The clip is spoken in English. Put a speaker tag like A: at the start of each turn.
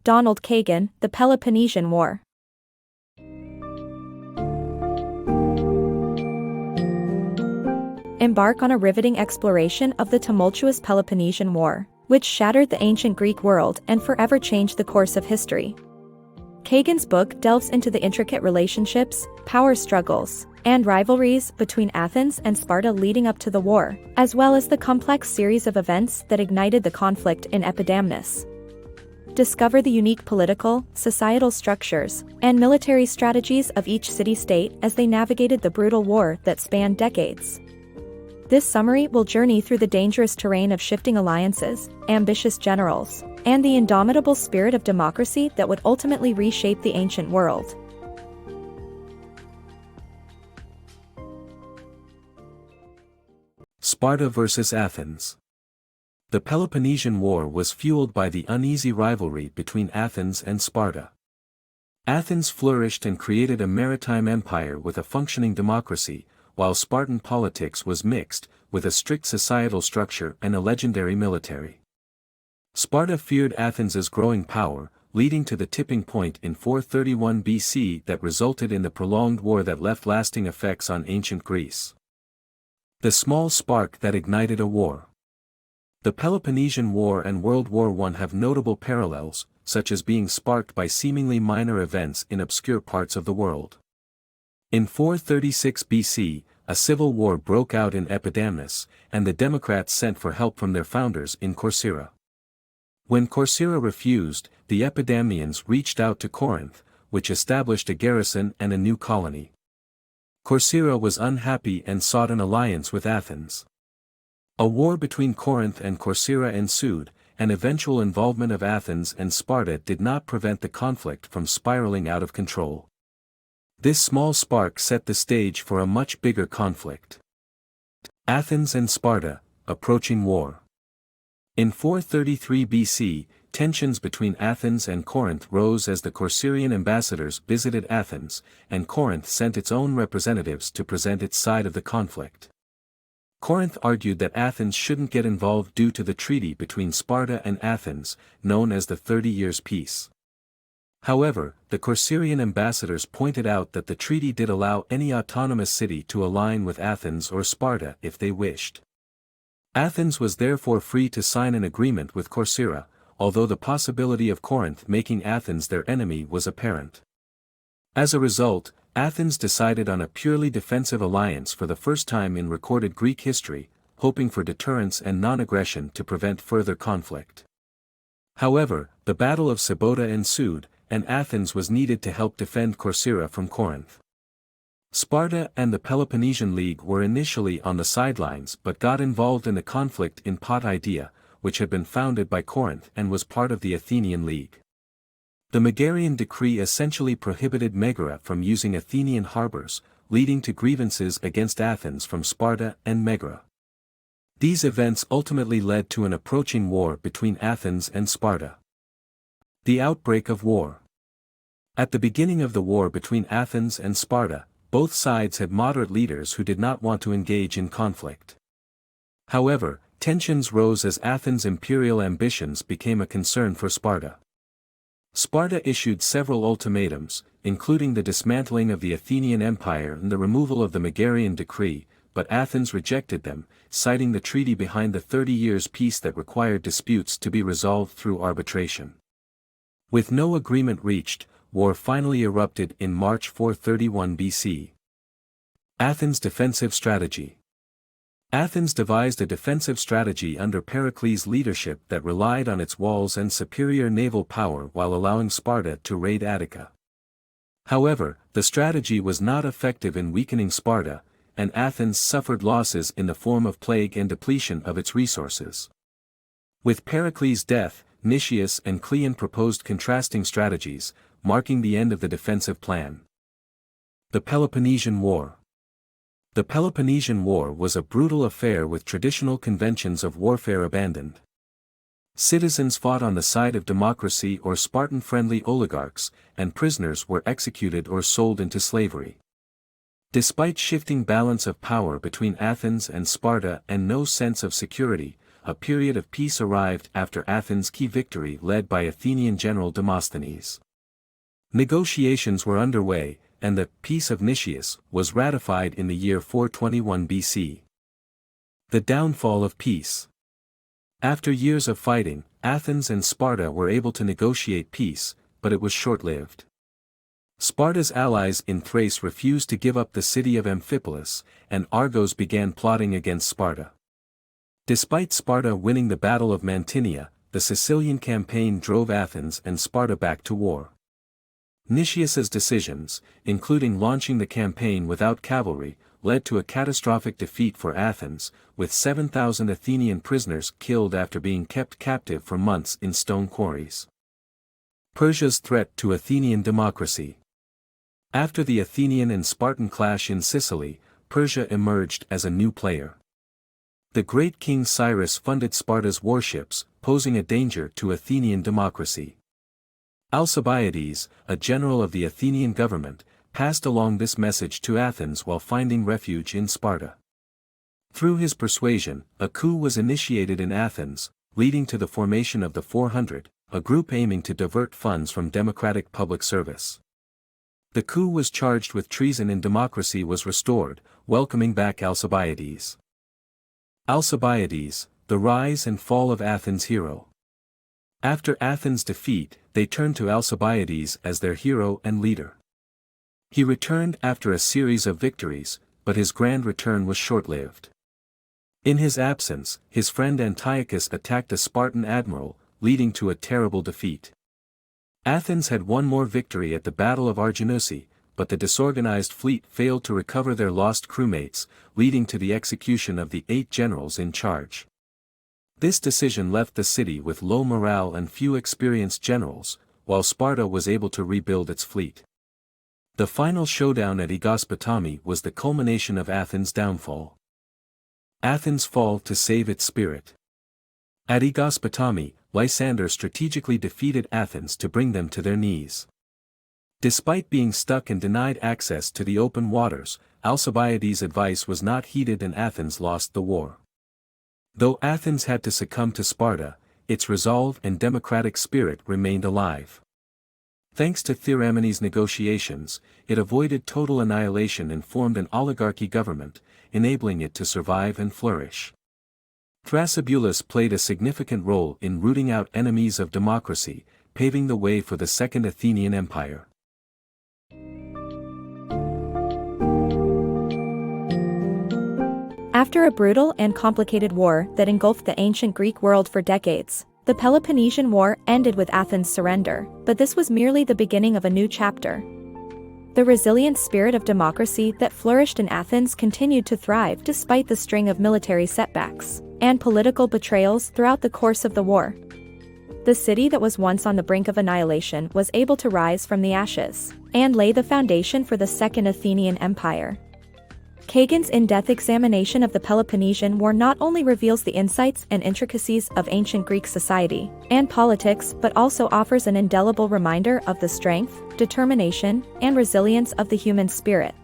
A: Donald Kagan, The Peloponnesian War. Embark on a riveting exploration of the tumultuous Peloponnesian War, which shattered the ancient Greek world and forever changed the course of history. Kagan's book delves into the intricate relationships, power struggles, and rivalries between Athens and Sparta leading up to the war, as well as the complex series of events that ignited the conflict in Epidamnus. Discover the unique political, societal structures, and military strategies of each city-state as they navigated the brutal war that spanned decades. This summary will journey through the dangerous terrain of shifting alliances, ambitious generals, and the indomitable spirit of democracy that would ultimately reshape the ancient world.
B: Sparta versus Athens. The Peloponnesian War was fueled by the uneasy rivalry between Athens and Sparta. Athens flourished and created a maritime empire with a functioning democracy, while Spartan politics was mixed, with a strict societal structure and a legendary military. Sparta feared Athens's growing power, leading to the tipping point in 431 BC that resulted in the prolonged war that left lasting effects on ancient Greece. The small spark that ignited a war. The Peloponnesian War and World War I have notable parallels, such as being sparked by seemingly minor events in obscure parts of the world. In 436 BC, a civil war broke out in Epidamnus, and the Democrats sent for help from their founders in Corcyra. When Corcyra refused, the Epidamnians reached out to Corinth, which established a garrison and a new colony. Corcyra was unhappy and sought an alliance with Athens. A war between Corinth and Corcyra ensued, and eventual involvement of Athens and Sparta did not prevent the conflict from spiraling out of control. This small spark set the stage for a much bigger conflict. Athens and Sparta, approaching war. In 433 BC, tensions between Athens and Corinth rose as the Corcyrian ambassadors visited Athens, and Corinth sent its own representatives to present its side of the conflict. Corinth argued that Athens shouldn't get involved due to the treaty between Sparta and Athens, known as the 30 Years' Peace. However, the Corcyrian ambassadors pointed out that the treaty did allow any autonomous city to align with Athens or Sparta if they wished. Athens was therefore free to sign an agreement with Corcyra, although the possibility of Corinth making Athens their enemy was apparent. As a result, Athens decided on a purely defensive alliance for the first time in recorded Greek history, hoping for deterrence and non-aggression to prevent further conflict. However, the Battle of Sparta ensued, and Athens was needed to help defend Corcyra from Corinth. Sparta and the Peloponnesian League were initially on the sidelines but got involved in the conflict in Potidea, which had been founded by Corinth and was part of the Athenian League. The Megarian decree essentially prohibited Megara from using Athenian harbors, leading to grievances against Athens from Sparta and Megara. These events ultimately led to an approaching war between Athens and Sparta. The Outbreak of War. At the beginning of the war between Athens and Sparta, both sides had moderate leaders who did not want to engage in conflict. However, tensions rose as Athens' imperial ambitions became a concern for Sparta. Sparta issued several ultimatums, including the dismantling of the Athenian Empire and the removal of the Megarian decree, but Athens rejected them, citing the treaty behind the 30 Years' Peace that required disputes to be resolved through arbitration. With no agreement reached, war finally erupted in March 431 BC. Athens' defensive strategy. Athens devised a defensive strategy under Pericles' leadership that relied on its walls and superior naval power while allowing Sparta to raid Attica. However, the strategy was not effective in weakening Sparta, and Athens suffered losses in the form of plague and depletion of its resources. With Pericles' death, Nicias and Cleon proposed contrasting strategies, marking the end of the defensive plan. The Peloponnesian War. The Peloponnesian War was a brutal affair with traditional conventions of warfare abandoned. Citizens fought on the side of democracy or Spartan-friendly oligarchs, and prisoners were executed or sold into slavery. Despite shifting balance of power between Athens and Sparta and no sense of security, a period of peace arrived after Athens' key victory led by Athenian general Demosthenes. Negotiations were underway, and the Peace of Nicias was ratified in the year 421 BC. The downfall of peace. After years of fighting, Athens and Sparta were able to negotiate peace, but it was short-lived. Sparta's allies in Thrace refused to give up the city of Amphipolis, and Argos began plotting against Sparta. Despite Sparta winning the Battle of Mantinea, the Sicilian campaign drove Athens and Sparta back to war. Nicias's decisions, including launching the campaign without cavalry, led to a catastrophic defeat for Athens, with 7,000 Athenian prisoners killed after being kept captive for months in stone quarries. Persia's threat to Athenian democracy. After the Athenian and Spartan clash in Sicily, Persia emerged as a new player. The great king Cyrus funded Sparta's warships, posing a danger to Athenian democracy. Alcibiades, a general of the Athenian government, passed along this message to Athens while finding refuge in Sparta. Through his persuasion, a coup was initiated in Athens, leading to the formation of the 400, a group aiming to divert funds from democratic public service. The coup was charged with treason and democracy was restored, welcoming back Alcibiades. Alcibiades, the rise and fall of Athens' hero. After Athens' defeat, they turned to Alcibiades as their hero and leader. He returned after a series of victories, but his grand return was short-lived. In his absence, his friend Antiochus attacked a Spartan admiral, leading to a terrible defeat. Athens had one more victory at the Battle of Arginosi, but the disorganized fleet failed to recover their lost crewmates, leading to the execution of the 8 generals in charge. This decision left the city with low morale and few experienced generals, while Sparta was able to rebuild its fleet. The final showdown at Aegospotami was the culmination of Athens' downfall. Athens' fall to save its spirit. At Aegospotami, Lysander strategically defeated Athens to bring them to their knees. Despite being stuck and denied access to the open waters, Alcibiades' advice was not heeded and Athens lost the war. Though Athens had to succumb to Sparta, its resolve and democratic spirit remained alive. Thanks to Theramenes' negotiations, it avoided total annihilation and formed an oligarchy government, enabling it to survive and flourish. Thrasybulus played a significant role in rooting out enemies of democracy, paving the way for the Second Athenian Empire.
A: After a brutal and complicated war that engulfed the ancient Greek world for decades, the Peloponnesian War ended with Athens' surrender, but this was merely the beginning of a new chapter. The resilient spirit of democracy that flourished in Athens continued to thrive despite the string of military setbacks and political betrayals throughout the course of the war. The city that was once on the brink of annihilation was able to rise from the ashes and lay the foundation for the Second Athenian Empire. Kagan's in-depth examination of the Peloponnesian War not only reveals the insights and intricacies of ancient Greek society and politics but also offers an indelible reminder of the strength, determination, and resilience of the human spirit.